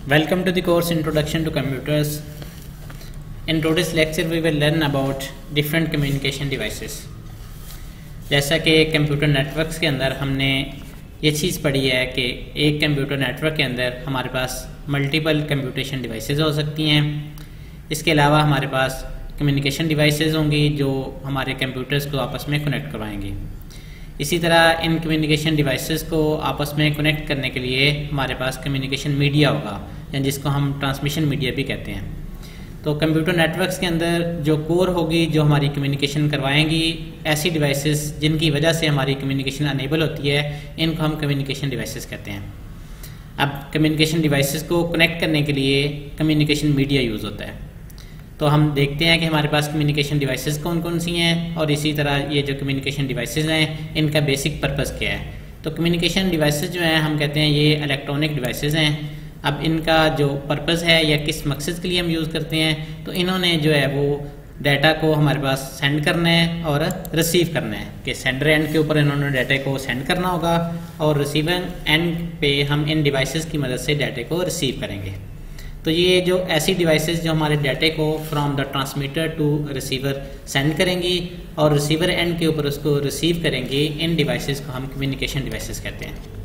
Welcome to the course Introduction to Computers. In today's lecture we will learn about different communication devices. जैसा कि computer networks के अंदर हमने ये चीज़ पढ़ी है कि एक कंप्यूटर नेटवर्क के अंदर हमारे पास मल्टीपल कंप्यूटेशन डिवाइसेस हो सकती हैं। इसके अलावा हमारे पास कम्युनिकेशन डिवाइसेस होंगी जो हमारे कंप्यूटर्स को आपस में कनेक्ट करवाएंगी। इसी तरह इन कम्युनिकेशन डिवाइसेस को आपस में कनेक्ट करने के लिए हमारे पास कम्युनिकेशन मीडिया होगा, या जिसको हम ट्रांसमिशन मीडिया भी कहते हैं। तो कंप्यूटर नेटवर्क्स के अंदर जो कोर होगी जो हमारी कम्युनिकेशन करवाएंगी, ऐसी डिवाइसेस जिनकी वजह से हमारी कम्युनिकेशन अनेबल होती है, इनको हम कम्युनिकेशन डिवाइसेस कहते हैं। अब कम्युनिकेशन डिवाइसेस को कनेक्ट करने के लिए कम्युनिकेशन मीडिया यूज़ होता है। तो हम देखते हैं कि हमारे पास कम्युनिकेशन डिवाइसेस कौन कौन सी हैं, और इसी तरह ये जो कम्युनिकेशन डिवाइसेस हैं इनका बेसिक पर्पस क्या है। तो कम्युनिकेशन डिवाइसेस जो हैं हम कहते हैं ये इलेक्ट्रॉनिक डिवाइसेस हैं। अब इनका जो पर्पस है या किस मकसद के लिए हम यूज़ करते हैं, तो इन्होंने जो है वो डाटा को हमारे पास सेंड करना है और रिसीव करना है कि सेंडर एंड के ऊपर इन्होंने डाटा को सेंड करना होगा और रिसीवर एंड पे हम इन डिवाइसेस की मदद से डाटा को रिसीव करेंगे। तो ये जो ऐसी डिवाइसेस जो हमारे डाटे को from the transmitter to receiver send करेंगी और रिसीवर एंड के ऊपर उसको रिसीव करेंगी, इन डिवाइसेस को हम कम्युनिकेशन डिवाइसेस कहते हैं।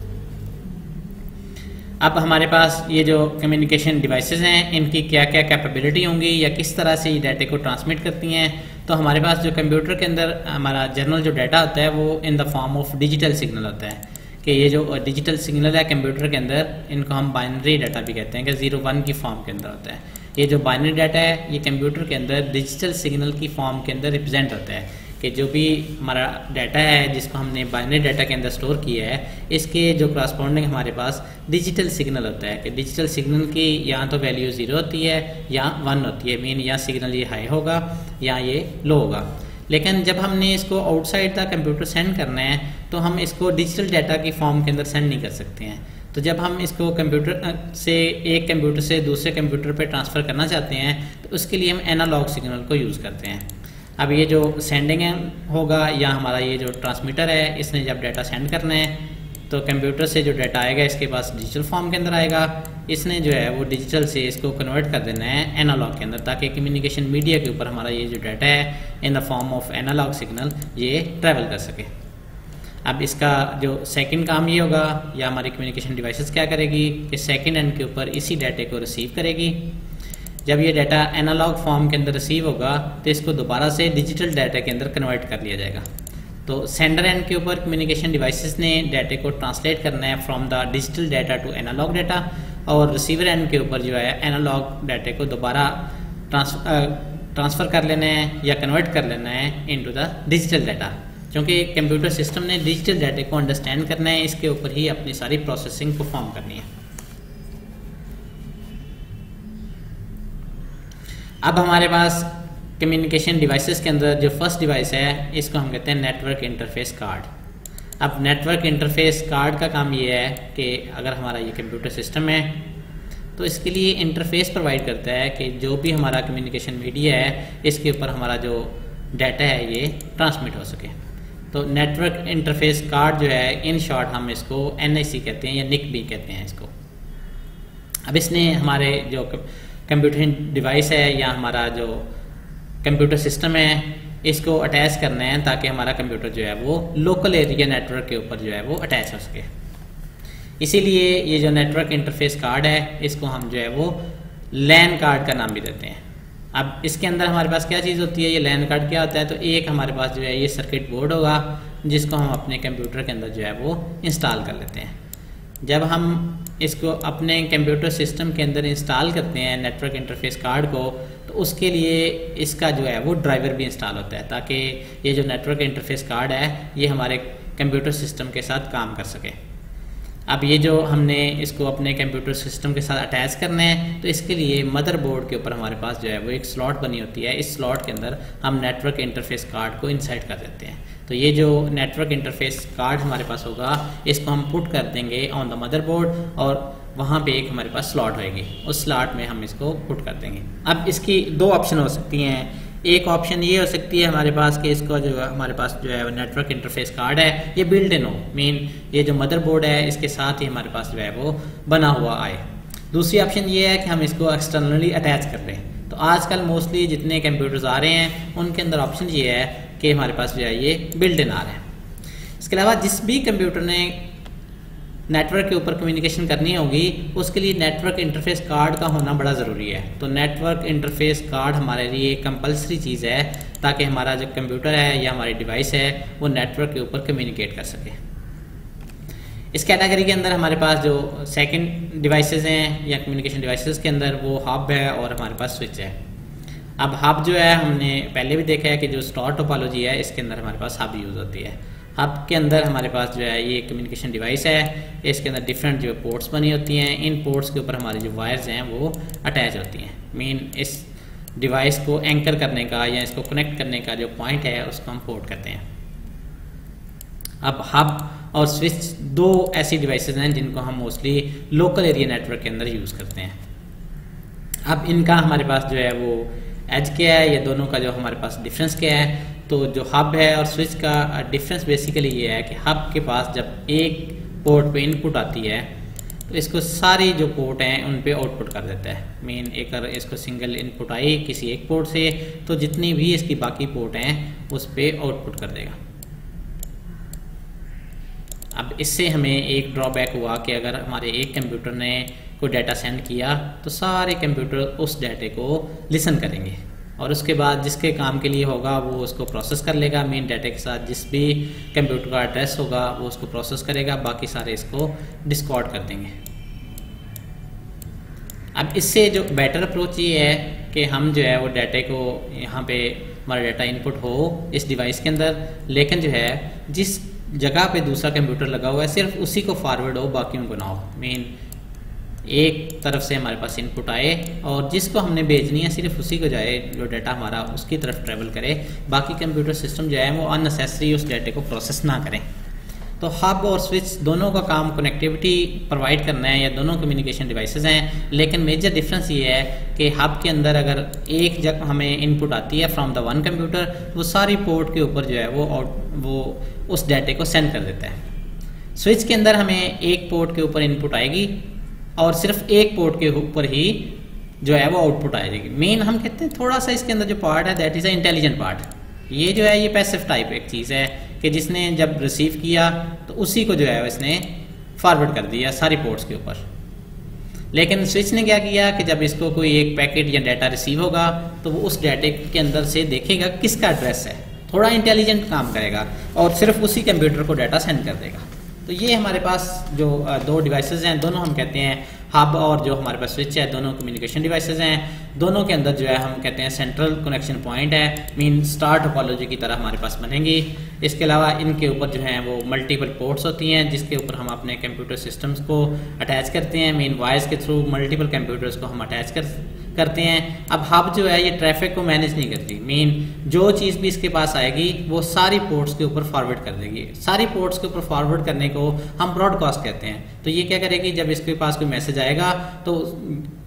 अब हमारे पास ये जो कम्युनिकेशन डिवाइसेस हैं इनकी क्या क्या कैपेबिलिटी होंगी या किस तरह से ये डाटे को ट्रांसमिट करती हैं। तो हमारे पास जो कंप्यूटर के अंदर हमारा जनरल जो डाटा होता है वो इन the form of digital signal होता है कि ये जो डिजिटल सिग्नल है कंप्यूटर के अंदर, इनको हम बाइनरी डाटा भी कहते हैं कि 0-1 की फॉर्म के अंदर होता है। ये जो बाइनरी डाटा है ये कंप्यूटर के अंदर डिजिटल सिग्नल की फॉर्म के अंदर रिप्रेजेंट होता है कि जो भी हमारा डाटा है जिसको हमने बाइनरी डाटा के अंदर स्टोर किया है, इसके जो करस्पॉन्डिंग हमारे पास डिजिटल सिग्नल होता है कि डिजिटल सिग्नल की या तो वैल्यू 0 होती है या 1 होती है। मीन या सिग्नल ये हाई होगा या ये लो होगा। लेकिन जब हमने इसको आउटसाइड द कंप्यूटर सेंड करना है तो हम इसको डिजिटल डाटा की फॉर्म के अंदर सेंड नहीं कर सकते हैं। तो जब हम इसको कंप्यूटर से एक कंप्यूटर से दूसरे कंप्यूटर पे ट्रांसफ़र करना चाहते हैं तो उसके लिए हम एनालॉग सिग्नल को यूज़ करते हैं। अब ये जो सेंडिंग होगा या हमारा ये जो ट्रांसमीटर है, इसने जब डाटा सेंड करना है तो कंप्यूटर से जो डाटा आएगा इसके पास डिजिटल फॉर्म के अंदर आएगा। इसने जो है वो डिजिटल से इसको कन्वर्ट कर देना है एनालॉग के अंदर, ताकि कम्युनिकेशन मीडिया के ऊपर हमारा ये जो डाटा है in the form of analogue signal ये ट्रैवल कर सके। अब इसका जो सेकंड काम ये होगा या हमारी कम्युनिकेशन डिवाइसेस क्या करेगी कि सेकंड एंड के ऊपर इसी डाटे को रिसीव करेगी। जब ये डाटा एनालॉग फॉर्म के अंदर रिसीव होगा तो इसको दोबारा से डिजिटल डाटा के अंदर कन्वर्ट कर लिया जाएगा। तो सेंडर एंड के ऊपर कम्युनिकेशन डिवाइसेस ने डाटे को ट्रांसलेट करना है from the digital data to analogue data, और रिसीवर एंड के ऊपर जो है एनालॉग डाटे को दोबारा ट्रांसफ़र कर लेना है या कन्वर्ट कर लेना है इनटू द डिजिटल डाटा। क्योंकि कंप्यूटर सिस्टम ने डिजिटल डाटे को अंडरस्टैंड करना है, इसके ऊपर ही अपनी सारी प्रोसेसिंग परफॉर्म करनी है। अब हमारे पास कम्युनिकेशन डिवाइसेस के अंदर जो फर्स्ट डिवाइस है इसको हम कहते हैं नेटवर्क इंटरफेस कार्ड। अब नेटवर्क इंटरफेस कार्ड का काम ये है कि अगर हमारा ये कंप्यूटर सिस्टम है तो इसके लिए इंटरफेस प्रोवाइड करता है कि जो भी हमारा कम्युनिकेशन मीडिया है इसके ऊपर हमारा जो डाटा है ये ट्रांसमिट हो सके। तो नेटवर्क इंटरफेस कार्ड जो है इन शॉर्ट हम इसको NIC कहते हैं या NIC भी कहते हैं इसको। अब इसने हमारे जो कंप्यूटर डिवाइस है या हमारा जो कंप्यूटर सिस्टम है इसको अटैच करना है ताकि हमारा कंप्यूटर जो है वो लोकल एरिया नेटवर्क के ऊपर जो है वो अटैच हो सके। इसीलिए ये जो नेटवर्क इंटरफेस कार्ड है इसको हम जो है वो LAN कार्ड का नाम भी देते हैं। अब इसके अंदर हमारे पास क्या चीज़ होती है, ये LAN कार्ड क्या होता है, तो एक हमारे पास जो है ये सर्किट बोर्ड होगा जिसको हम अपने कंप्यूटर के अंदर जो है वो इंस्टॉल कर लेते हैं। जब हम इसको अपने कंप्यूटर सिस्टम के अंदर इंस्टॉल करते हैं नेटवर्क इंटरफेस कार्ड को, तो उसके लिए इसका जो है वो ड्राइवर भी इंस्टॉल होता है ताकि ये जो नेटवर्क इंटरफेस कार्ड है ये हमारे कंप्यूटर सिस्टम के साथ काम कर सके। अब ये जो हमने इसको अपने कंप्यूटर सिस्टम के साथ अटैच करना है तो इसके लिए मदरबोर्ड के ऊपर हमारे पास जो है वो एक स्लॉट बनी होती है। इस स्लॉट के अंदर हम नेटवर्क इंटरफेस कार्ड को इंसर्ट कर देते हैं। तो ये जो नेटवर्क इंटरफेस कार्ड हमारे पास होगा इसको हम पुट कर देंगे ऑन द मदरबोर्ड और वहाँ पे एक हमारे पास स्लॉट होगी, उस स्लॉट में हम इसको पुट कर देंगे। अब इसकी दो ऑप्शन हो सकती हैं। एक ऑप्शन ये हो सकती है हमारे पास कि इसको जो हमारे पास जो है नेटवर्क इंटरफेस कार्ड है ये बिल्ट इन हो, मीन ये जो मदरबोर्ड है इसके साथ ही हमारे पास जो है वो बना हुआ आए। दूसरी ऑप्शन ये है कि हम इसको एक्सटर्नली अटैच कर लें। तो आजकल मोस्टली जितने कंप्यूटर्स आ रहे हैं उनके अंदर ऑप्शन ये है कि हमारे पास जो है ये बिल्ट इन आ रहा है। इसके अलावा जिस भी कंप्यूटर ने नेटवर्क के ऊपर कम्युनिकेशन करनी होगी उसके लिए नेटवर्क इंटरफेस कार्ड का होना बड़ा ज़रूरी है। तो नेटवर्क इंटरफेस कार्ड हमारे लिए कंपलसरी चीज़ है ताकि हमारा जो कंप्यूटर है या हमारी डिवाइस है वो नेटवर्क के ऊपर कम्युनिकेट कर सके। इस कैटेगरी के अंदर हमारे पास जो सेकंड डिवाइसेस हैं या कम्युनिकेशन डिवाइसेस के अंदर वो हब है और हमारे पास स्विच है। अब हब जो है हमने पहले भी देखा है कि जो स्टार टोपोलॉजी है इसके अंदर हमारे पास हब यूज़ होती है। हब के अंदर हमारे पास जो है ये कम्युनिकेशन डिवाइस है, इसके अंदर डिफरेंट जो पोर्ट्स बनी होती हैं, इन पोर्ट्स के ऊपर हमारी जो वायर्स हैं वो अटैच होती हैं। मेन इस डिवाइस को एंकर करने का या इसको कनेक्ट करने का जो पॉइंट है उसको हम पोर्ट करते हैं। अब हब और स्विच दो ऐसी डिवाइसेस हैं जिनको हम मोस्टली लोकल एरिया नेटवर्क के अंदर यूज़ करते हैं। अब इनका हमारे पास जो है वो एज क्या है, ये दोनों का जो हमारे पास डिफरेंस क्या है। तो जो हब है और स्विच का डिफरेंस बेसिकली ये है कि हब के पास जब एक पोर्ट पे इनपुट आती है तो इसको सारी जो पोर्ट हैं उन पे आउटपुट कर देता है। मेन एक अगर इसको सिंगल इनपुट आई किसी एक पोर्ट से तो जितनी भी इसकी बाकी पोर्ट हैं उस पे आउटपुट कर देगा। अब इससे हमें एक ड्रॉबैक हुआ कि अगर हमारे एक कंप्यूटर ने कोई डाटा सेंड किया तो सारे कंप्यूटर उस डाटे को लिसन करेंगे और उसके बाद जिसके काम के लिए होगा वो उसको प्रोसेस कर लेगा। मेन डाटे के साथ जिस भी कंप्यूटर का एड्रेस होगा वो उसको प्रोसेस करेगा, बाकी सारे इसको डिस्कार्ड कर देंगे। अब इससे जो बेटर अप्रोच ये है कि हम जो है वो डाटे को यहाँ पे हमारा डाटा इनपुट हो इस डिवाइस के अंदर, लेकिन जो है जिस जगह पे दूसरा कंप्यूटर लगा हुआ है सिर्फ उसी को फॉरवर्ड हो, बाकियों को ना हो। मेन एक तरफ से हमारे पास इनपुट आए और जिसको हमने भेजनी है सिर्फ उसी को जाए, जो डाटा हमारा उसकी तरफ ट्रेवल करे, बाकी कंप्यूटर सिस्टम जो है वो अननेसेसरी उस डाटे को प्रोसेस ना करें। तो हब और स्विच दोनों का काम कनेक्टिविटी प्रोवाइड करना है या दोनों कम्युनिकेशन डिवाइसेस हैं, लेकिन मेजर डिफरेंस ये है कि हब के अंदर अगर एक जगह हमें इनपुट आती है फ्रॉम द वन कंप्यूटर वो सारी पोर्ट के ऊपर जो है वो उस डाटे को सेंड कर देता है। स्विच के अंदर हमें एक पोर्ट के ऊपर इनपुट आएगी और सिर्फ एक पोर्ट के ऊपर ही जो है वो आउटपुट आ जाएगी। मेन हम कहते हैं थोड़ा सा इसके अंदर जो पार्ट है that is a intelligent part. ये जो है ये पैसिव टाइप एक चीज़ है कि जिसने जब रिसीव किया तो उसी को जो है इसने फॉरवर्ड कर दिया सारी पोर्ट्स के ऊपर। लेकिन स्विच ने क्या किया कि जब इसको कोई एक पैकेट या डाटा रिसीव होगा तो वो उस डाटे के अंदर से देखेगा किसका एड्रेस है, थोड़ा इंटेलिजेंट काम करेगा और सिर्फ उसी कंप्यूटर को डाटा सेंड कर देगा। तो ये हमारे पास जो दो डिवाइसेस हैं दोनों हम कहते हैं हब और जो हमारे पास स्विच है दोनों कम्युनिकेशन डिवाइसेस हैं। दोनों के अंदर जो है हम कहते हैं सेंट्रल कनेक्शन पॉइंट है, मीन स्टार टोपोलॉजी की तरह हमारे पास बनेंगी। इसके अलावा इनके ऊपर जो है वो मल्टीपल पोर्ट्स होती हैं जिसके ऊपर हम अपने कंप्यूटर सिस्टम्स को अटैच करते हैं। मीन वायर्स के थ्रू मल्टीपल कंप्यूटर्स को हम अटैच करते हैं। अब हब जो है ये ट्रैफिक को मैनेज नहीं करती, मीन जो चीज़ भी इसके पास आएगी वो सारी पोर्ट्स के ऊपर फॉरवर्ड कर देगी। सारी पोर्ट्स के ऊपर फॉरवर्ड करने को हम ब्रॉडकास्ट कहते हैं। तो ये क्या करेगी, जब इसके पास कोई मैसेज आएगा तो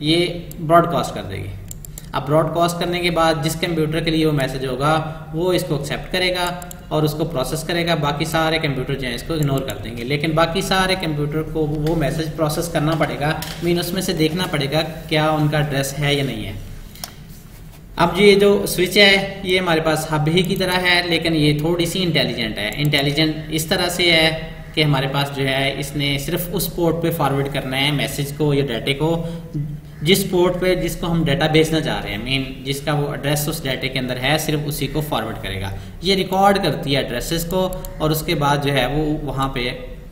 ये ब्रॉडकास्ट कर देगी। अब ब्रॉडकास्ट करने के बाद जिस कंप्यूटर के लिए वो मैसेज होगा वो इसको एक्सेप्ट करेगा और उसको प्रोसेस करेगा, बाकी सारे कंप्यूटर जो है इसको इग्नोर कर देंगे। लेकिन बाकी सारे कंप्यूटर को वो मैसेज प्रोसेस करना पड़ेगा, मीन उसमें से देखना पड़ेगा क्या उनका एड्रेस है या नहीं है। अब ये जो स्विच है ये हमारे पास हब ही की तरह है, लेकिन ये थोड़ी सी इंटेलिजेंट है। इंटेलिजेंट इस तरह से है कि हमारे पास जो है इसने सिर्फ उस पोर्ट पे फॉरवर्ड करना है मैसेज को या डाटे को जिस पोर्ट पे जिसको हम डाटा भेजना चाह रहे हैं, मीन जिसका वो एड्रेस उस डाटे के अंदर है सिर्फ उसी को फॉरवर्ड करेगा। ये रिकॉर्ड करती है एड्रेसेस को और उसके बाद जो है वो वहाँ पे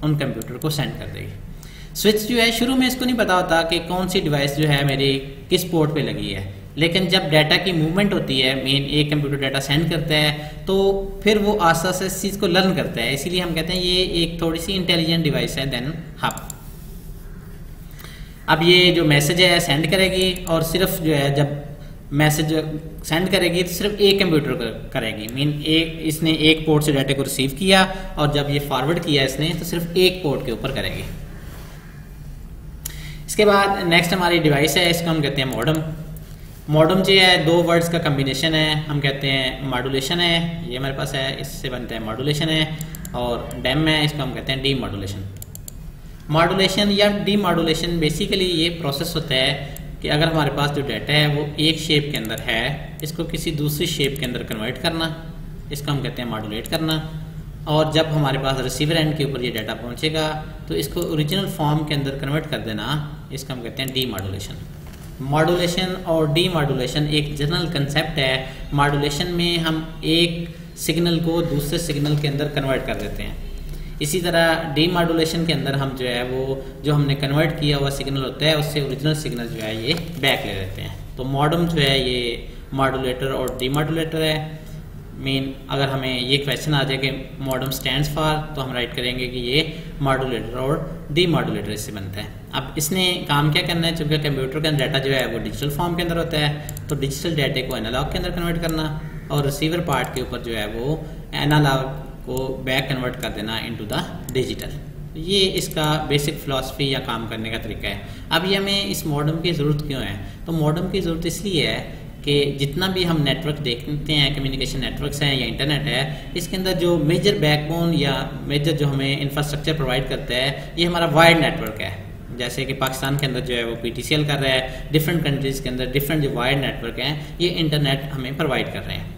उन कंप्यूटर को सेंड कर देगी। स्विच जो है शुरू में इसको नहीं पता होता कि कौन सी डिवाइस जो है मेरी किस पोर्ट पे लगी है, लेकिन जब डाटा की मूवमेंट होती है, मेन एक कंप्यूटर डाटा सेंड करता है तो फिर वो आस्ते आस्ते इस चीज़ को लर्न करता है। इसीलिए हम कहते हैं ये एक थोड़ी सी इंटेलिजेंट डिवाइस है देन हब। अब ये जो मैसेज है सेंड करेगी और सिर्फ जो है जब मैसेज सेंड करेगी तो सिर्फ एक कंप्यूटर करेगी, मीन इसने एक पोर्ट से डाटे को रिसीव किया और जब ये फॉरवर्ड किया इसने तो सिर्फ एक पोर्ट के ऊपर करेगी। इसके बाद नेक्स्ट हमारी डिवाइस है, इसको हम कहते हैं मॉडम। मॉडम जो है दो वर्ड्स का कम्बिनेशन है, हम कहते हैं मॉड्यूलेशन है, ये हमारे पास है, इससे बनता है मॉड्यूलेशन है, और डेम है, इसको हम कहते हैं डी मॉड्यूलेशन। मॉड्यूलेशन या डीमॉड्यूलेशन बेसिकली ये प्रोसेस होता है कि अगर हमारे पास जो डाटा है वो एक शेप के अंदर है, इसको किसी दूसरी शेप के अंदर कन्वर्ट करना, इसको हम कहते हैं मॉड्यूलेट करना। और जब हमारे पास रिसीवर एंड के ऊपर ये डाटा पहुंचेगा तो इसको ओरिजिनल फॉर्म के अंदर कन्वर्ट कर देना, इसको हम कहते हैं डीमॉड्यूलेशन। मॉड्यूलेशन और डीमॉड्यूलेशन एक जनरल कंसेप्ट है। मॉड्यूलेशन में हम एक सिग्नल को दूसरे सिग्नल के अंदर कन्वर्ट कर देते हैं। इसी तरह डीमॉड्यूलेशन के अंदर हम जो है वो जो हमने कन्वर्ट किया हुआ सिग्नल होता है उससे ओरिजिनल सिग्नल जो है ये बैक ले लेते हैं। तो मॉडम जो है ये मॉड्यूलेटर और डीमॉड्यूलेटर है। मेन अगर हमें ये क्वेश्चन आ जाए कि मॉडम स्टैंड्स फॉर, तो हम राइट करेंगे कि ये मॉड्यूलेटर और डीमॉड्यूलेटर से बनता है। अब इसने काम क्या करना है, चूँकि कंप्यूटर का डाटा जो है वो डिजिटल फॉर्म के अंदर होता है, तो डिजिटल डाटे को एनालॉग के अंदर कन्वर्ट करना और रिसीवर पार्ट के ऊपर जो है वो एनालॉग को बैक कन्वर्ट कर देना इनटू द डिजिटल। ये इसका बेसिक फिलॉसफी या काम करने का तरीका है। अब ये हमें इस मॉडम की ज़रूरत क्यों है, तो मॉडम की ज़रूरत इसलिए है कि जितना भी हम नेटवर्क देखते हैं, कम्युनिकेशन नेटवर्क्स हैं या इंटरनेट है, इसके अंदर जो मेजर बैकबोन या मेजर जो हमें इंफ्रास्ट्रक्चर प्रोवाइड करता है ये हमारा वायर्ड नेटवर्क है। जैसे कि पाकिस्तान के अंदर जो है वो PTCL कर रहा है, डिफरेंट कंट्रीज़ के अंदर डिफरेंट जो वायर्ड नेटवर्क हैं ये इंटरनेट हमें प्रोवाइड कर रहे हैं।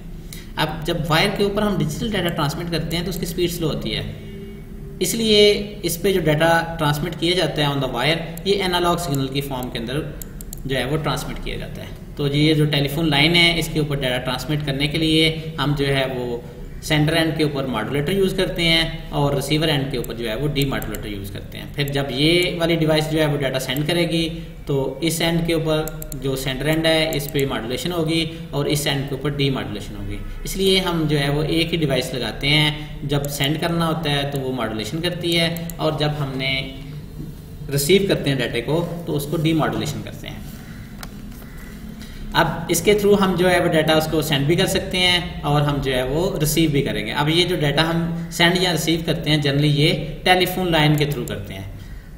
अब जब वायर के ऊपर हम डिजिटल डाटा ट्रांसमिट करते हैं तो उसकी स्पीड स्लो होती है, इसलिए इस पे जो डाटा ट्रांसमिट किया जाता है ऑन द वायर ये एनालॉग सिग्नल की फॉर्म के अंदर जो है वो ट्रांसमिट किया जाता है। तो ये जो टेलीफोन लाइन है इसके ऊपर डाटा ट्रांसमिट करने के लिए हम जो है वो सेंडर एंड के ऊपर मॉड्यूलेटर यूज़ करते हैं और रिसीवर एंड के ऊपर जो है वो डीमॉड्यूलेटर यूज़ करते हैं। फिर जब ये वाली डिवाइस जो है वो डाटा सेंड करेगी तो इस एंड के ऊपर जो सेंडर एंड है इस पे मॉड्यूलेशन होगी और इस एंड के ऊपर डीमॉड्यूलेशन होगी। इसलिए हम जो है वो एक ही डिवाइस लगाते हैं, जब सेंड करना होता है तो वो मॉड्यूलेशन करती है और जब हमने रिसीव करते हैं डाटे को तो उसको डीमॉड्यूलेशन करते हैं। अब इसके थ्रू हम जो है वो डाटा उसको सेंड भी कर सकते हैं और हम जो है वो रिसीव भी करेंगे। अब ये जो डाटा हम सेंड या रिसीव करते हैं जनरली ये टेलीफोन लाइन के थ्रू करते हैं।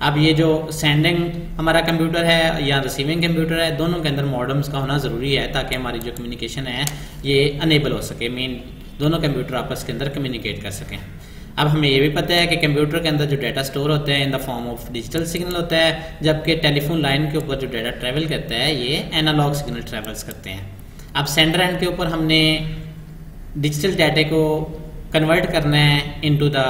अब ये जो सेंडिंग हमारा कंप्यूटर है या रिसीविंग कंप्यूटर है, दोनों के अंदर मॉडम्स का होना ज़रूरी है ताकि हमारी जो कम्युनिकेशन है ये अनेबल हो सके, मेन दोनों कंप्यूटर आपस के अंदर कम्युनिकेट कर सकें। अब हमें ये भी पता है कि कंप्यूटर के अंदर जो डाटा स्टोर होता है in the form of digital signal होता है, जबकि टेलीफोन लाइन के ऊपर जो डाटा ट्रैवल करता है ये एनालॉग सिग्नल ट्रैवल्स करते हैं। अब सेंडर एंड के ऊपर हमने डिजिटल डाटे को कन्वर्ट करना है इनटू द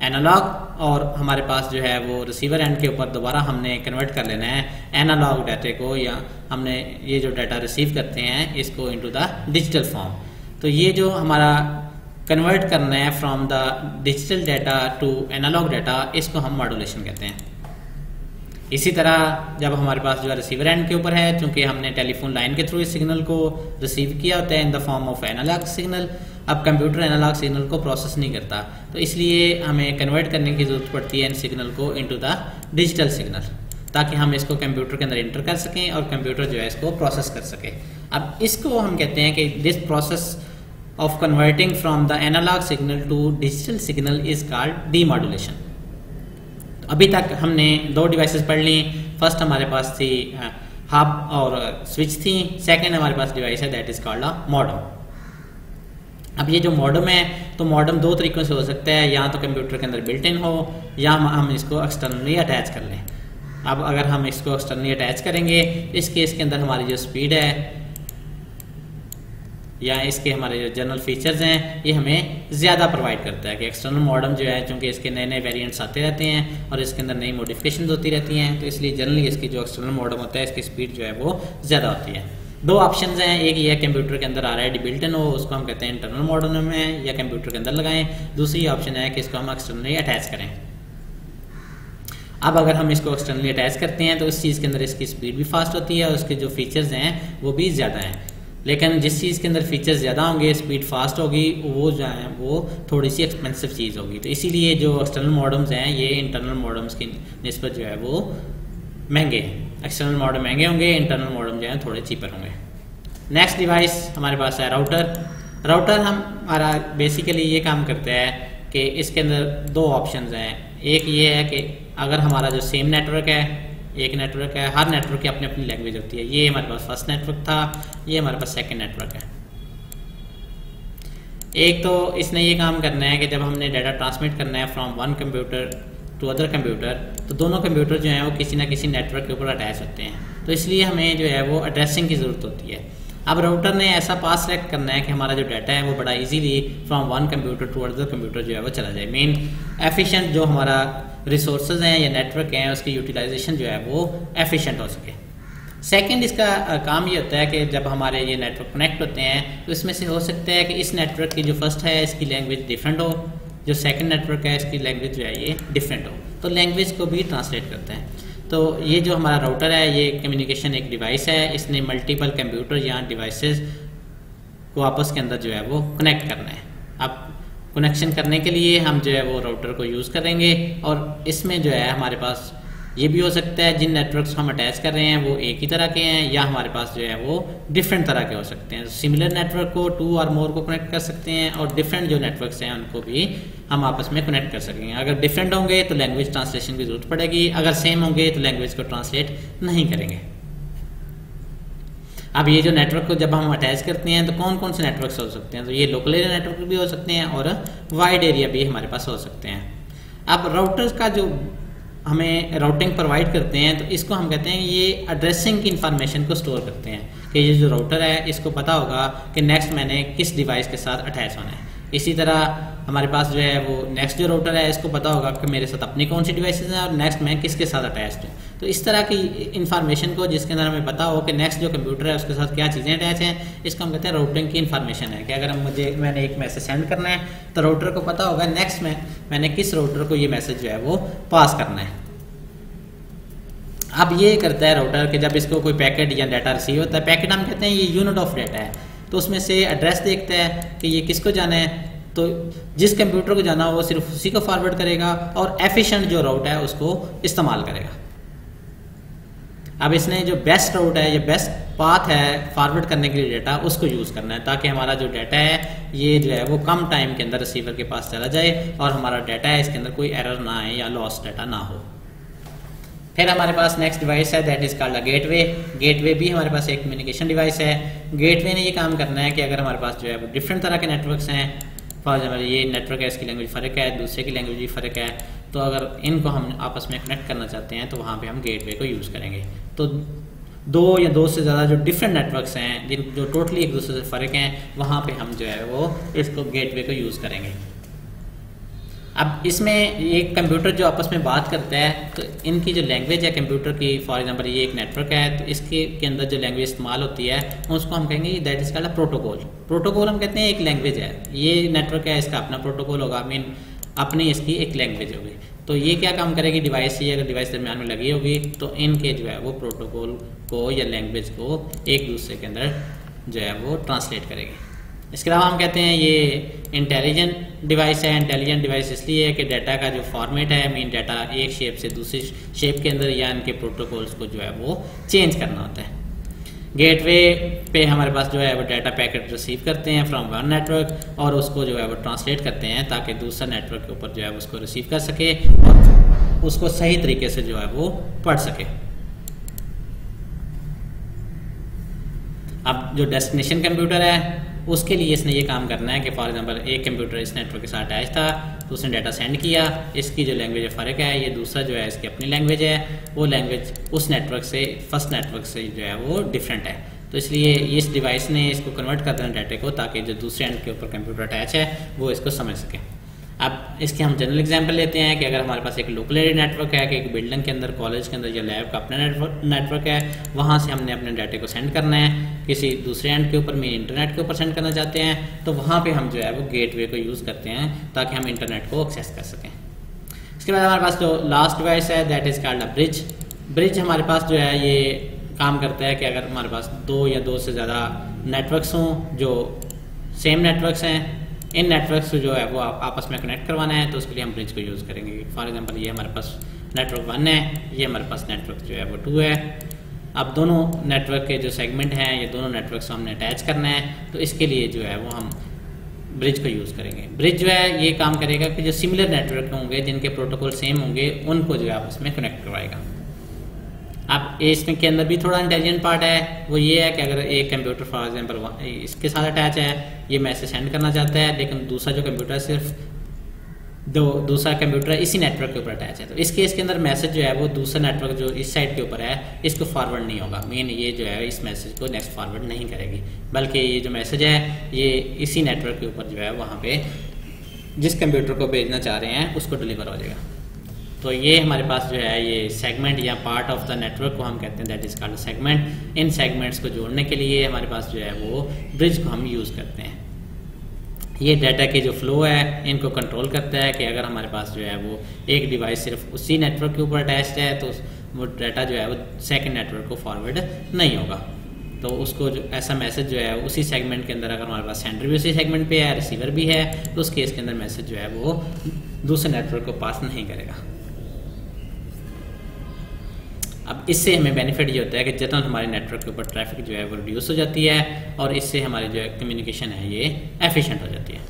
एनालॉग और हमारे पास जो है वो रिसीवर एंड के ऊपर दोबारा हमने कन्वर्ट कर लेना है एनालॉग डाटे को, या हमने ये जो डाटा रिसीव करते हैं इसको इनटू द डिजिटल फॉर्म। तो ये जो हमारा कन्वर्ट करना है from the digital data to analogue data, इसको हम मॉड्यूलेशन कहते हैं। इसी तरह जब हमारे पास जो है रिसीवर एंड के ऊपर है, चूंकि हमने टेलीफोन लाइन के थ्रू इस सिग्नल को रिसीव किया होता है in the form of analogue signal, अब कंप्यूटर एनालॉग सिग्नल को प्रोसेस नहीं करता, तो इसलिए हमें कन्वर्ट करने की ज़रूरत पड़ती है इन सिग्नल को इनटू द डिजिटल सिग्नल, ताकि हम इसको कंप्यूटर के अंदर इंटर कर सकें और कंप्यूटर जो है इसको प्रोसेस कर सके। अब इसको हम कहते हैं कि this process of converting from the analog signal to digital signal is called demodulation। तो अभी तक हमने दो डिवाइसेस पढ़ ली। फर्स्ट हमारे पास थी हब और स्विच थी, सेकंड हमारे पास डिवाइस है that is called a modem. अब ये जो मॉडम है तो मॉडम दो तरीकों से हो सकता है, या तो कंप्यूटर के अंदर बिल्ट इन हो या हम इसको एक्सटर्नली अटैच कर लें। अब अगर हम इसको एक्सटर्नली अटैच करेंगे इस केस के अंदर हमारी जो स्पीड है या इसके हमारे जो जनरल फीचर्स हैं ये हमें ज़्यादा प्रोवाइड करता है कि एक्सटर्नल मॉडम जो है चूँकि इसके नए नए वेरिएंट्स आते रहते हैं और इसके अंदर नई मॉडिफिकेशंस होती रहती हैं, तो इसलिए जनरली इसकी जो एक्सटर्नल मॉडम होता है इसकी स्पीड जो है वो ज़्यादा होती है। दो ऑप्शंस हैं, एक ये कंप्यूटर के अंदर ऑलरेडी बिल्ट इन हो उसको हम कहते हैं इंटरनल मॉडम में या कंप्यूटर के अंदर लगाएं, दूसरी ऑप्शन है कि इसको हम एक्सटर्नली अटैच करें। अब अगर हम इसको एक्सटर्नली अटैच करते हैं तो इस चीज़ के अंदर इसकी स्पीड भी फास्ट होती है और उसके जो फीचर्स हैं वो भी ज़्यादा हैं, लेकिन जिस चीज़ के अंदर फीचर्स ज़्यादा होंगे स्पीड फास्ट होगी वो जो है वो थोड़ी सी एक्सपेंसिव चीज़ होगी। तो इसीलिए जो एक्सटर्नल मॉडम्स हैं ये इंटरनल मॉडम्स की निस्बत जो है वो महंगे हैं। एक्सटर्नल मॉडम महंगे होंगे, इंटरनल मॉडम जो है थोड़े चीपर होंगे। नेक्स्ट डिवाइस हमारे पास है राउटर। राउटर हमारा बेसिकली ये काम करता है कि इसके अंदर दो ऑप्शंस हैं। एक ये है कि अगर हमारा जो सेम नेटवर्क है, एक नेटवर्क है, हर नेटवर्क की अपनी अपनी लैंग्वेज होती है। ये हमारे पास फर्स्ट नेटवर्क था, ये हमारे पास सेकंड नेटवर्क है। एक तो इसने ये काम करना है कि जब हमने डाटा ट्रांसमिट करना है from one computer to other computer, तो दोनों कंप्यूटर जो हैं वो किसी ना किसी नेटवर्क के ऊपर अटैच होते हैं, तो इसलिए हमें जो है वो एड्रेसिंग की ज़रूरत होती है। अब राउटर ने ऐसा पाथ सेलेक्ट करना है कि हमारा जो डाटा है वो बड़ा easily from one computer to other computer जो है वो चला जाए। मेन एफिशिएंट जो हमारा रिसोर्सेज हैं या नेटवर्क हैं उसकी यूटिलाइजेशन जो है वो एफिशिएंट हो सके। सेकंड इसका काम ये होता है कि जब हमारे ये नेटवर्क कनेक्ट होते हैं तो इसमें से हो सकता है कि इस नेटवर्क की जो फर्स्ट है इसकी लैंग्वेज डिफरेंट हो, जो सेकंड नेटवर्क है इसकी लैंग्वेज जो है ये डिफरेंट हो, तो लैंग्वेज को भी ट्रांसलेट करते हैं। तो ये जो हमारा राउटर है ये कम्युनिकेशन एक डिवाइस है, इसने मल्टीपल कंप्यूटर या डिवाइसेस को आपस के अंदर जो है वो कनेक्ट करना है। अब कनेक्शन करने के लिए हम जो है वो राउटर को यूज़ करेंगे और इसमें जो है हमारे पास ये भी हो सकता है जिन नेटवर्क्स हम अटैच कर रहे हैं वो एक ही तरह के हैं या हमारे पास जो है वो डिफरेंट तरह के हो सकते हैं। सिमिलर नेटवर्क को 2 और मोर को कनेक्ट कर सकते हैं और डिफरेंट जो नेटवर्क्स हैं उनको भी हम आपस में कनेक्ट कर सकेंगे। अगर डिफरेंट होंगे तो लैंग्वेज ट्रांसलेशन की जरूरत पड़ेगी, अगर सेम होंगे तो लैंग्वेज को ट्रांसलेट नहीं करेंगे। अब ये जो नेटवर्क को जब हम अटैच करते हैं तो कौन कौन से नेटवर्क्स हो सकते हैं, तो ये लोकल एरिया नेटवर्क भी हो सकते हैं और वाइड एरिया भी हमारे पास हो सकते हैं। अब राउटर्स का जो हमें राउटिंग प्रोवाइड करते हैं तो इसको हम कहते हैं ये एड्रेसिंग की इंफॉर्मेशन को स्टोर करते हैं कि ये जो राउटर है इसको पता होगा कि नेक्स्ट मैंने किस डिवाइस के साथ अटैच होना है। इसी तरह हमारे पास जो है वो नेक्स्ट जो राउटर है इसको पता होगा कि मेरे साथ अपनी कौन सी डिवाइसेस हैं और नेक्स्ट मैं किसके साथ अटैच हूँ। तो इस तरह की इंफॉर्मेशन को जिसके अंदर हमें पता हो कि नेक्स्ट जो कंप्यूटर है उसके साथ क्या चीज़ें अटैच हैं, इसको हम कहते हैं राउटिंग की इंफॉर्मेशन है। कि अगर मैंने एक मैसेज सेंड करना है तो राउटर को पता होगा नेक्स्ट मैंने किस राउटर को ये मैसेज जो है वो पास करना है। अब ये करता है राउटर कि जब इसको कोई पैकेट या डाटा रिसीव होता है, पैकेट हम कहते हैं ये यूनिट ऑफ डाटा है, तो उसमें से एड्रेस देखता है कि ये किसको जाना है, तो जिस कंप्यूटर को जाना हो वो सिर्फ उसी को फॉरवर्ड करेगा और एफिशिएंट जो राउट है उसको इस्तेमाल करेगा। अब इसने जो बेस्ट राउट है या बेस्ट पाथ है फॉरवर्ड करने के लिए डाटा उसको यूज़ करना है ताकि हमारा जो डाटा है ये जो है वो कम टाइम के अंदर रिसीवर के पास चला जाए और हमारा डाटा है इसके अंदर कोई एरर ना आए या लॉस डाटा ना हो। फिर हमारे पास नेक्स्ट डिवाइस है that is called a gateway. Gateway भी हमारे पास एक कम्युनिकेशन डिवाइस है। गेटवे ने ये काम करना है कि अगर हमारे पास जो है वो डिफरेंट तरह के नेटवर्क्स हैं, फॉर एग्जाम्पल ये नेटवर्क है इसकी लैंग्वेज फ़र्क है, दूसरे की लैंग्वेज भी फ़र्क है, तो अगर इनको हम आपस में कनेक्ट करना चाहते हैं तो वहाँ पे हम गेटवे को यूज़ करेंगे। तो 2 या 2 से ज़्यादा जो डिफरेंट नेटवर्क्स हैं जो टोटली एक दूसरे से फ़र्क हैं वहाँ पे हम जो है वो इसको गेटवे को यूज़ करेंगे। अब इसमें एक कंप्यूटर जो आपस में बात करता है तो इनकी जो लैंग्वेज है कंप्यूटर की, फॉर एग्जांपल ये एक नेटवर्क है तो इसके अंदर जो लैंग्वेज इस्तेमाल होती है उसको हम कहेंगे that is called a protocol. Protocol हम कहते हैं एक लैंग्वेज है, ये नेटवर्क है इसका अपना प्रोटोकॉल होगा, मीन अपनी इसकी एक लैंग्वेज होगी। तो ये क्या काम करेगी डिवाइस से, अगर डिवाइस दरमियान में लगी होगी तो इनके जो है वो प्रोटोकॉल को या लैंग्वेज को एक दूसरे के अंदर जो है वो ट्रांसलेट करेगी। इसके अलावा हम कहते हैं ये इंटेलिजेंट डिवाइस है। इंटेलिजेंट डिवाइस इसलिए है कि डाटा का जो फॉर्मेट है, मीन डाटा एक शेप से दूसरी शेप के अंदर या इनके प्रोटोकॉल्स को जो है वो चेंज करना होता है। गेटवे पे हमारे पास जो है वो डाटा पैकेट रिसीव करते हैं फ्रॉम वन नेटवर्क और उसको जो है वो ट्रांसलेट करते हैं ताकि दूसरा नेटवर्क के ऊपर जो है उसको रिसीव कर सके और उसको सही तरीके से जो है वो पढ़ सके। अब जो डेस्टिनेशन कंप्यूटर है उसके लिए इसने ये काम करना है कि फॉर एग्जांपल एक कंप्यूटर इस नेटवर्क के साथ अटैच था तो उसने डाटा सेंड किया, इसकी जो लैंग्वेज फ़र्क है, ये दूसरा जो है इसकी अपनी लैंग्वेज है, वो लैंग्वेज उस नेटवर्क से फर्स्ट नेटवर्क से जो है वो डिफरेंट है, तो इसलिए इस डिवाइस ने इसको कन्वर्ट कर देना डाटे को ताकि जो दूसरे एंड के ऊपर कंप्यूटर अटैच है वो इसको समझ सके। अब इसके हम जनरल एग्जांपल लेते हैं कि अगर हमारे पास एक लोकल एरिया नेटवर्क है कि एक बिल्डिंग के अंदर, कॉलेज के अंदर या लैब का अपना नेटवर्क है, वहाँ से हमने अपने डाटे को सेंड करना है किसी दूसरे एंड के ऊपर, मीन इंटरनेट के ऊपर सेंड करना चाहते हैं, तो वहाँ पे हम जो है वो गेटवे को यूज़ करते हैं ताकि हम इंटरनेट को एक्सेस कर सकें। इसके बाद हमारे पास जो लास्ट डिवाइस है that is called a bridge. Bridge हमारे पास जो है ये काम करता है कि अगर हमारे पास 2 या 2 से ज़्यादा नेटवर्क्स हों जो सेम नेटवर्क्स हैं, इन नेटवर्क्स को जो है वो आपस में कनेक्ट करवाना है तो उसके लिए हम ब्रिज को यूज़ करेंगे। फॉर एग्जांपल ये हमारे पास नेटवर्क 1 है, ये हमारे पास नेटवर्क जो है वो 2 है। अब दोनों नेटवर्क के जो सेगमेंट हैं ये दोनों नेटवर्क्स को हमने अटैच करना है तो इसके लिए जो है वो हम ब्रिज को यूज़ करेंगे। ब्रिज जो है ये काम करेगा कि जो सिमिलर नेटवर्क होंगे जिनके प्रोटोकॉल सेम होंगे उनको जो है आपस में कनेक्ट करवाएगा। अब इसमें के अंदर भी थोड़ा इंटेलिजेंट पार्ट है, वो ये है कि अगर एक कंप्यूटर फॉर एग्जांपल इसके साथ अटैच है, ये मैसेज सेंड करना चाहता है लेकिन दूसरा जो कंप्यूटर सिर्फ दूसरा कंप्यूटर इसी नेटवर्क के ऊपर अटैच है, तो इस केस के अंदर मैसेज जो है वो दूसरा नेटवर्क जो इस साइड के ऊपर है इसको फॉरवर्ड नहीं होगा। मेन ये जो है इस मैसेज को नेक्स्ट फॉरवर्ड नहीं करेगी, बल्कि ये जो मैसेज है ये इसी नेटवर्क के ऊपर जो है वहाँ पे जिस कंप्यूटर को भेजना चाह रहे हैं उसको डिलीवर हो जाएगा। तो ये हमारे पास जो है ये सेगमेंट या पार्ट ऑफ द नेटवर्क को हम कहते हैं, that is called segment. In segments को जोड़ने के लिए हमारे पास जो है वो ब्रिज को हम यूज़ करते हैं। ये डाटा के जो फ्लो है इनको कंट्रोल करता है कि अगर हमारे पास जो है वो एक डिवाइस सिर्फ उसी नेटवर्क के ऊपर अटैच्ड है तो वो डाटा जो है वो सेकंड नेटवर्क को फॉरवर्ड नहीं होगा। तो उसको जो ऐसा मैसेज जो है उसी सेगमेंट के अंदर, अगर हमारे पास सेंडर भी उसी सेगमेंट पे है, रिसीवर भी है, तो उस केस के अंदर मैसेज जो है वो दूसरे नेटवर्क को पास नहीं करेगा। अब इससे हमें बेनिफिट ये होता है कि जनरल हमारे नेटवर्क के ऊपर ट्रैफिक जो है वो रिड्यूस हो जाती है और इससे हमारी जो कम्युनिकेशन है ये एफिशिएंट हो जाती है।